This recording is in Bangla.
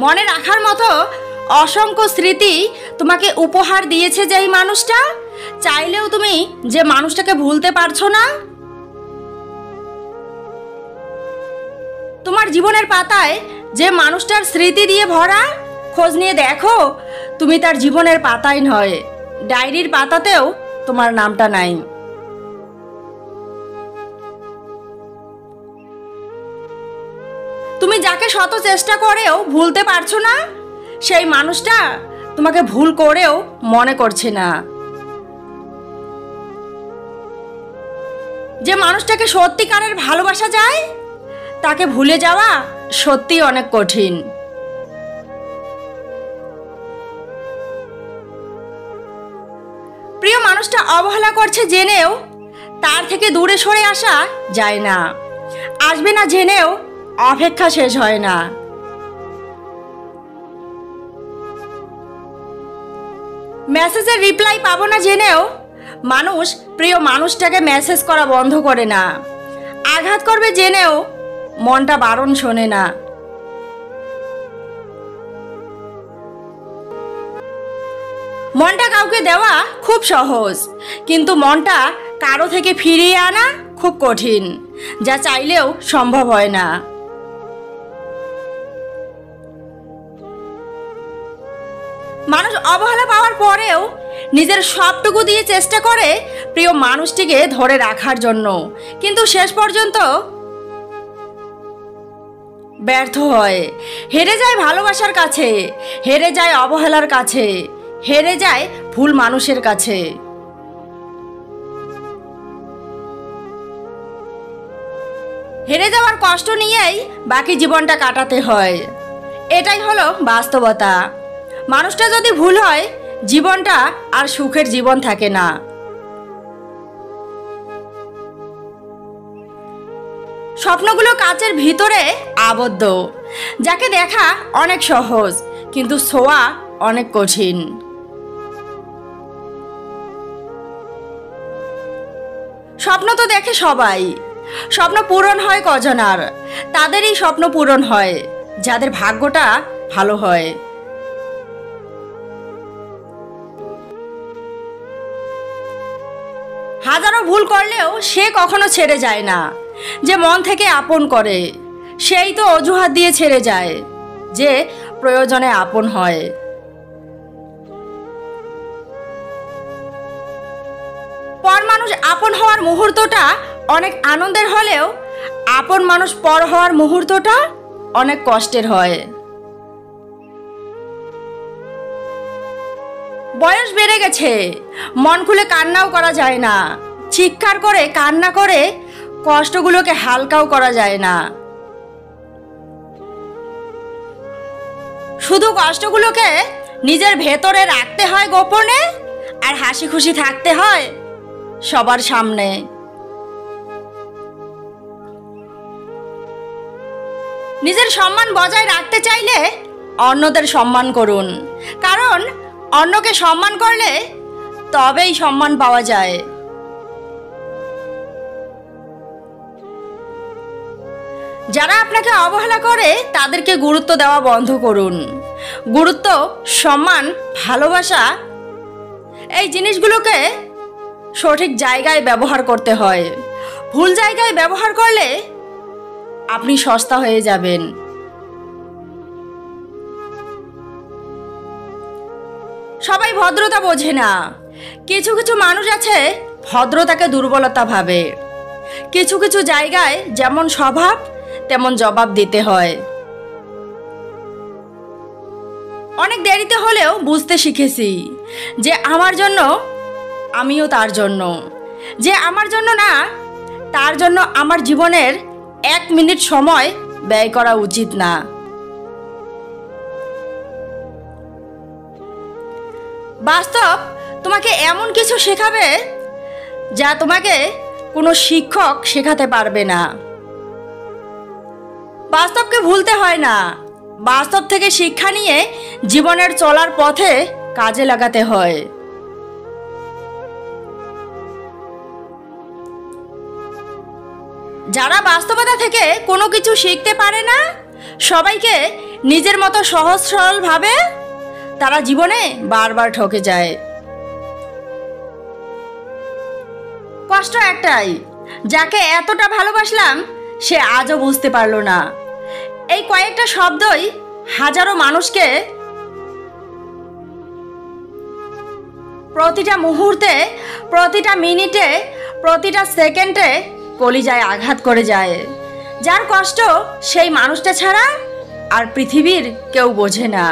মনে রাখার মতো অসংখ্য স্মৃতি তোমাকে উপহার দিয়েছে যে এই মানুষটা, চাইলেও তুমি যে মানুষটাকে ভুলতে পারছো না। তোমার জীবনের পাতায় যে মানুষটার স্মৃতি দিয়ে ভরা, খোঁজ নিয়ে দেখো তুমি তার জীবনের পাতায় নয়, ডায়েরির পাতাতেও তোমার নামটা নাই। তুমি যাকে শত চেষ্টা করেও ভুলতে পারছো না, সেই মানুষটা তোমাকে ভুল করেও মনে করছে না। যে মানুষটাকে সত্যিকারের ভালোবাসা যায়, তাকে ভুলে যাওয়া সত্যি অনেক কঠিন। প্রিয় মানুষটা অবহেলা করছে জেনেও তার থেকে দূরে সরে আসা যায় না, আসবে না জেনেও অপেক্ষা শেষ হয় না। মেসেজের রিপ্লাই পাবো না জেনেও মানুষ প্রিয় মানুষটাকে মেসেজ করা বন্ধ করে না, আঘাত করবে জেনেও মনটা বারণ শোনে না। মনটা কাউকে দেওয়া খুব সহজ, কিন্তু মনটা কারো থেকে ফিরিয়ে আনা খুব কঠিন, যা চাইলেও সম্ভব হয় না। মানুষ অবহেলা পাওয়ার পরেও নিজের সবটুকু দিয়ে চেষ্টা করে প্রিয় মানুষটিকে ধরে রাখার জন্য, কিন্তু শেষ পর্যন্ত ব্যর্থ হয়। হেরে যায় ভালোবাসার কাছে, হেরে যায় অবহেলার কাছে, হেরে যায় ভুল মানুষের কাছে। হেরে যাওয়ার কষ্ট নিয়েই বাকি জীবনটা কাটাতে হয়, এটাই হলো বাস্তবতা। মানুষটা যদি ভুল হয়, জীবনটা আর সুখের জীবন থাকে না। স্বপ্নগুলো কাচের ভিতরে আবদ্ধ, যাকে দেখা অনেক সহজ কিন্তু ছোঁয়া অনেক কঠিন। স্বপ্ন তো দেখে সবাই, স্বপ্ন পূরণ হয় কজনার, তাদেরই স্বপ্ন পূরণ হয় যাদের ভাগ্যটা ভালো হয়। হাজারো ভুল করলেও সে কখনো ছেড়ে যায় না, যে মন থেকে আপন করে সেই তো অজুহাত দিয়ে ছেড়ে যায়, যে প্রয়োজনে আপন হয়। পর মানুষ আপন হওয়ার মুহূর্তটা অনেক আনন্দের হলেও আপন মানুষ পর হওয়ার মুহূর্তটা অনেক কষ্টের হয়। বয়স বেড়ে গেছে, মন খুলে কান্নাও করা যায় না, চিৎকার করে কান্না করে কষ্টগুলোকে হালকাও করা যায় না। শুধু কষ্টগুলোকে নিজের ভেতরে রাখতে হয় গোপনে, আর হাসি খুশি থাকতে হয় সবার সামনে। নিজের সম্মান বজায় রাখতে চাইলে অন্যদের সম্মান করুন, কারণ অন্যকে সম্মান করলে তবেই সম্মান পাওয়া যায়। যারা আপনাকে অবহেলা করে তাদেরকে গুরুত্ব দেওয়া বন্ধ করুন। গুরুত্ব, সম্মান, ভালোবাসা এই জিনিসগুলোকে সঠিক জায়গায় ব্যবহার করতে হয়। ভুল জায়গায় ব্যবহার করলে আপনি সস্তা হয়ে যাবেন। সবাই ভদ্রতা বোঝে না, কিছু কিছু মানুষ আছে ভদ্রতাকে দুর্বলতা ভাবে। কিছু কিছু জায়গায় যেমন স্বভাব তেমন জবাব দিতে হয়। অনেক দেরিতে হলেও বুঝতে শিখেছি যে আমার জন্য আমিও তার জন্য, যে আমার জন্য না তার জন্য আমার জীবনের 1 মিনিট সময় ব্যয় করা উচিত না। বাস্তব তোমাকে এমন কিছু শেখাবে যা তোমাকে কোনো শিক্ষক শেখাতে পারবে না। বাস্তবকে ভুলতে হয় না, বাস্তব থেকে শিক্ষা নিয়ে জীবনের চলার পথে কাজে লাগাতে হয়। যারা বাস্তবতা থেকে কোনো কিছু শিখতে পারে না, সবাইকে নিজের মতো সহজ সরল ভাবে তারা জীবনে বারবার ঠকে যায়। কষ্ট একটাই, যাকে এতটা ভালোবাসলাম সে আজও বুঝতে পারল না। এই কয়েকটা শব্দই হাজারো মানুষকে প্রতিটা মুহূর্তে, প্রতিটা মিনিটে, প্রতিটা সেকেন্ডে কলিজায় আঘাত করে যায়। যার কষ্ট সেই মানুষটা ছাড়া আর পৃথিবীর কেউ বোঝে না।